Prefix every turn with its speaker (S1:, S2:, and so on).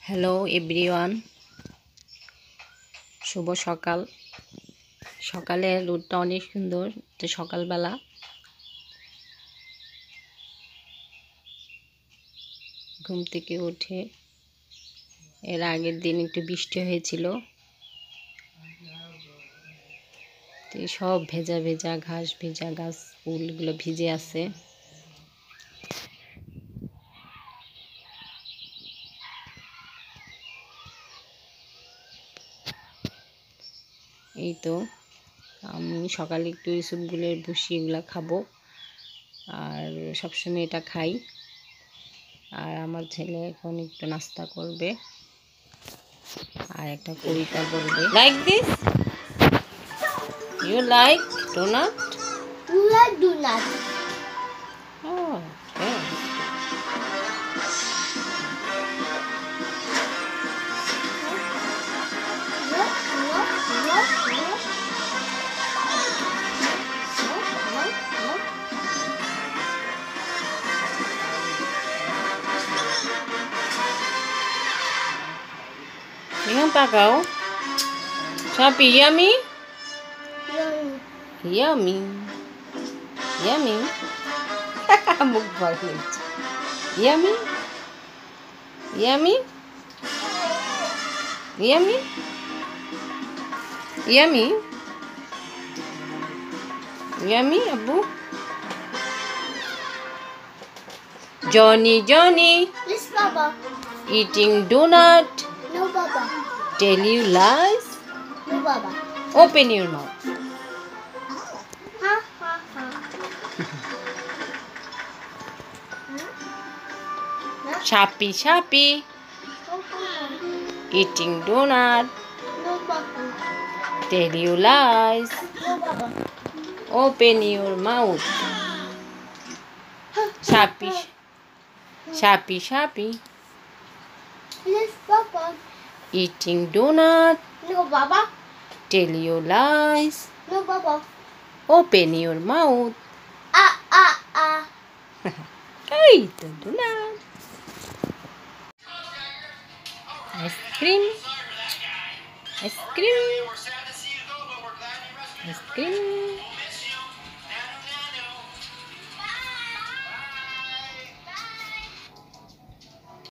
S1: Hello everyone, শুভ সকাল। সকালের রোদটা অনেক সুন্দর। তো সকালবেলা ঘুম থেকে উঠে এর আগের দিন একটু বৃষ্টি হয়েছিল, তো সব ভেজা ভেজা ঘাস ভেজা গাছ ফুলগুলো ভিজে আছে। এই তো আমি সকালে একটু ইসবগুলের ভুসি এগুলো খাবো, আর সবসময় এটা খাই। আর আমার ছেলে এখন একটু নাস্তা করবে আর একটা কবিতা বলবে। Like this, you like donut?
S2: You like donut?
S1: Oh, okay. Ingat tak kau? Sapi, yummy? Yummy. Yummy. Mukbang lucu. Yummy? Yummy? Yummy? Yummy? Yummy, Abu? Johnny, Johnny,
S2: Yes, Papa.
S1: eating donut.
S2: No, Papa.
S1: Tell you lies.
S2: No, Papa.
S1: Open your mouth.
S2: Ha, ha, ha.
S1: Shappy, Shappy,
S2: No, Papa.
S1: eating donut.
S2: No, Papa.
S1: Tell you lies.
S2: No, Papa.
S1: Open your mouth. Shappy, Shappy, Shappy,
S2: Yes, Papa.
S1: eating donut.
S2: No, Papa.
S1: Tell you lies.
S2: No, Papa.
S1: Open your mouth.
S2: Ah, ah, ah.
S1: Eat the donut. Ice cream. Ice cream. Ice cream.